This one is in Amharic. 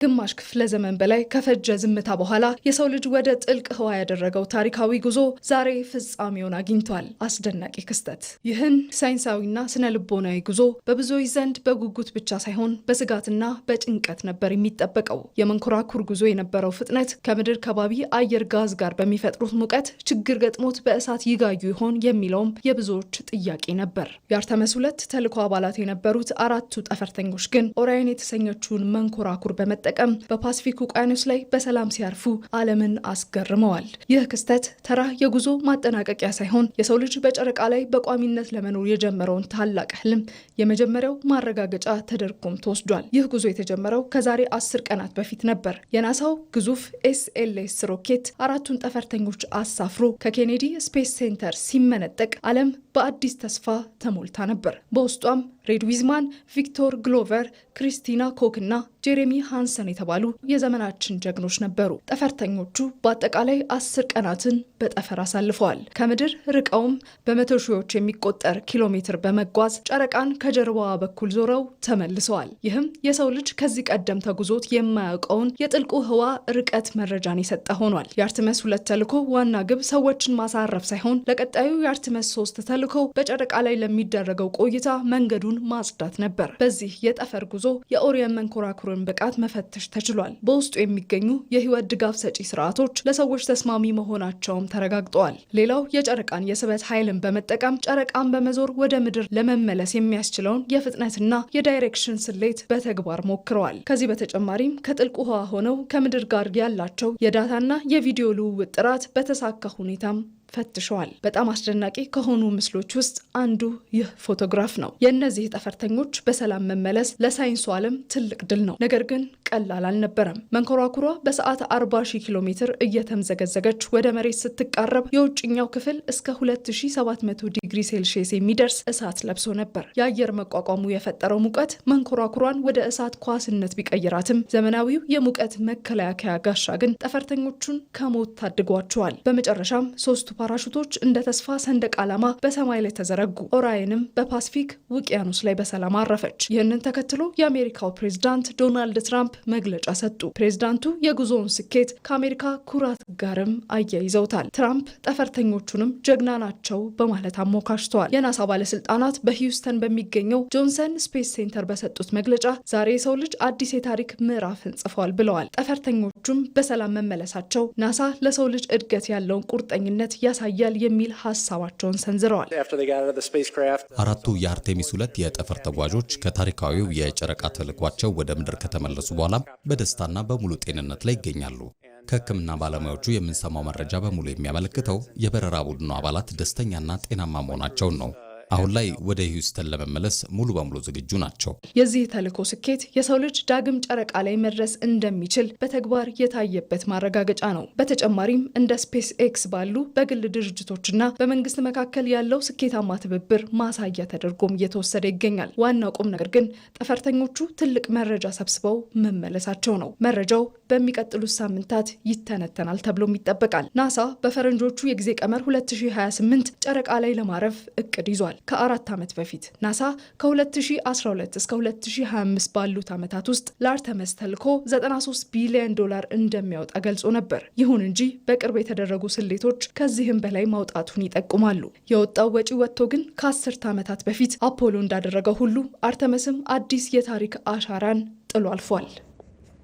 ግማሽ ክፍለ ዘመን በላይ ከፈጀ ዝምታ በኋላ የሰው ልጅ ወደ ጥልቅ ህዋ ያደረገው ታሪካዊ ጉዞ ዛሬ ፍጻሜውን አግኝቷል። አስደናቂ ክስተት። ይህን ሳይንሳዊና ስነ ልቦናዊ ጉዞ በብዙዎች ዘንድ በጉጉት ብቻ ሳይሆን በስጋትና በጭንቀት ነበር የሚጠበቀው። የመንኮራኩር ጉዞ የነበረው ፍጥነት ከምድር ከባቢ አየር ጋዝ ጋር በሚፈጥሩት ሙቀት ችግር ገጥሞት በእሳት ይጋዩ ይሆን የሚለውም የብዙዎች ጥያቄ ነበር። የአርተመስ 2 ተልዕኮ አባላት የነበሩት አራቱ ጠፈርተኞች ግን ኦራየን የተሰኘችውን መንኮራኩር በመጠቀም በፓሲፊክ ውቅያኖስ ላይ በሰላም ሲያርፉ ዓለምን አስገርመዋል። ይህ ክስተት ተራ የጉዞ ማጠናቀቂያ ሳይሆን የሰው ልጅ በጨረቃ ላይ በቋሚነት ለመኖር የጀመረውን ታላቅ ህልም የመጀመሪያው ማረጋገጫ ተደርጎም ተወስዷል። ይህ ጉዞ የተጀመረው ከዛሬ 10 ቀናት በፊት ነበር። የናሳው ግዙፍ ኤስኤልኤስ ሮኬት አራቱን ጠፈርተኞች አሳፍሮ ከኬኔዲ ስፔስ ሴንተር ሲመነጠቅ ዓለም በአዲስ ተስፋ ተሞልታ ነበር። በውስጧም ሬድ ዊዝማን፣ ቪክቶር ግሎቨር፣ ክሪስቲና ኮክ እና ጄሬሚ ሃንሰን የተባሉ የዘመናችን ጀግኖች ነበሩ። ጠፈርተኞቹ በአጠቃላይ 10 ቀናትን በጠፈር አሳልፈዋል። ከምድር ርቀውም በመቶ ሺዎች የሚቆጠር ኪሎ ሜትር በመጓዝ ጨረቃን ከጀርባዋ በኩል ዞረው ተመልሰዋል። ይህም የሰው ልጅ ከዚህ ቀደም ተጉዞት የማያውቀውን የጥልቁ ህዋ ርቀት መረጃን የሰጠ ሆኗል። የአርተመስ 2 ተልዕኮ ዋና ግብ ሰዎችን ማሳረፍ ሳይሆን ለቀጣዩ የአርተመስ 3 ተልዕኮ በጨረቃ ላይ ለሚደረገው ቆይታ መንገዱን ማጽዳት ነበር። በዚህ የጠፈር ጉዞ የኦሪየን መንኮራኩርን ብቃት መፈተሽ ተችሏል። በውስጡ የሚገኙ የህይወት ድጋፍ ሰጪ ስርዓቶች ለሰዎች ተስማሚ መሆናቸውም ተረጋግጠዋል። ሌላው የጨረቃን የስበት ኃይልን በመጠቀም ጨረቃን በመዞር ወደ ምድር ለመመለስ የሚያስችለውን የፍጥነትና የዳይሬክሽን ስሌት በተግባር ሞክረዋል። ከዚህ በተጨማሪም ከጥልቁ ህዋ ሆነው ከምድር ጋር ያላቸው የዳታና የቪዲዮ ልውውጥ ጥራት በተሳካ ሁኔታም ፈትሸዋል። በጣም አስደናቂ ከሆኑ ምስሎች ውስጥ አንዱ ይህ ፎቶግራፍ ነው። የእነዚህ ጠፈርተኞች በሰላም መመለስ ለሳይንሱ ዓለም ትልቅ ድል ነው። ነገር ግን ቀላል አልነበረም። መንኮራኩሯ በሰዓት 40,000 ኪሎ ሜትር እየተምዘገዘገች ወደ መሬት ስትቃረብ የውጭኛው ክፍል እስከ 2700 ዲግሪ ሴልሺየስ የሚደርስ እሳት ለብሶ ነበር። የአየር መቋቋሙ የፈጠረው ሙቀት መንኮራኩሯን ወደ እሳት ኳስነት ቢቀይራትም ዘመናዊው የሙቀት መከላከያ ጋሻ ግን ጠፈርተኞቹን ከሞት ታድጓቸዋል። በመጨረሻም ሶስቱ ፓራሹቶች እንደ ተስፋ ሰንደቅ ዓላማ በሰማይ ላይ ተዘረጉ። ኦራየንም በፓሲፊክ ውቅያኖስ ላይ በሰላም አረፈች። ይህንን ተከትሎ የአሜሪካው ፕሬዝዳንት ዶናልድ ትራምፕ መግለጫ ሰጡ። ፕሬዝዳንቱ የጉዞውን ስኬት ከአሜሪካ ኩራት ጋርም አያይዘውታል። ትራምፕ ጠፈርተኞቹንም ጀግና ናቸው በማለት አሞካሽተዋል። የናሳ ባለስልጣናት በሂውስተን በሚገኘው ጆንሰን ስፔስ ሴንተር በሰጡት መግለጫ ዛሬ የሰው ልጅ አዲስ የታሪክ ምዕራፍን ጽፏል ብለዋል። ጠፈርተኞቹም በሰላም መመለሳቸው ናሳ ለሰው ልጅ እድገት ያለውን ቁርጠኝነት ያሳያል የሚል ሀሳባቸውን ሰንዝረዋል። አራቱ የአርቴሚስ 2 የጠፈር ተጓዦች ከታሪካዊው የጨረቃ ተልዕኳቸው ወደ ምድር ከተመለሱ በኋላ በደስታና በሙሉ ጤንነት ላይ ይገኛሉ። ከሕክምና ባለሙያዎቹ የምንሰማው መረጃ በሙሉ የሚያመለክተው የበረራ ቡድኑ አባላት ደስተኛና ጤናማ መሆናቸውን ነው። አሁን ላይ ወደ ሂውስተን ለመመለስ ሙሉ በሙሉ ዝግጁ ናቸው። የዚህ ተልዕኮ ስኬት የሰው ልጅ ዳግም ጨረቃ ላይ መድረስ እንደሚችል በተግባር የታየበት ማረጋገጫ ነው። በተጨማሪም እንደ ስፔስ ኤክስ ባሉ በግል ድርጅቶችና በመንግስት መካከል ያለው ስኬታማ ትብብር ማሳያ ተደርጎም እየተወሰደ ይገኛል። ዋናው ቁም ነገር ግን ጠፈርተኞቹ ትልቅ መረጃ ሰብስበው መመለሳቸው ነው። መረጃው በሚቀጥሉት ሳምንታት ይተነተናል ተብሎም ይጠበቃል። ናሳ በፈረንጆቹ የጊዜ ቀመር 2028 ጨረቃ ላይ ለማረፍ እቅድ ይዟል። ከ4 ዓመት በፊት ናሳ ከ2012 እስከ 2025 ባሉት ዓመታት ውስጥ ለአርተመስ ተልዕኮ $93 ቢሊዮን እንደሚያወጣ ገልጾ ነበር። ይሁን እንጂ በቅርብ የተደረጉ ስሌቶች ከዚህም በላይ ማውጣቱን ይጠቁማሉ። የወጣው ወጪ ወጥቶ ግን ከ10 ዓመታት በፊት አፖሎ እንዳደረገው ሁሉ አርተመስም አዲስ የታሪክ አሻራን ጥሎ አልፏል።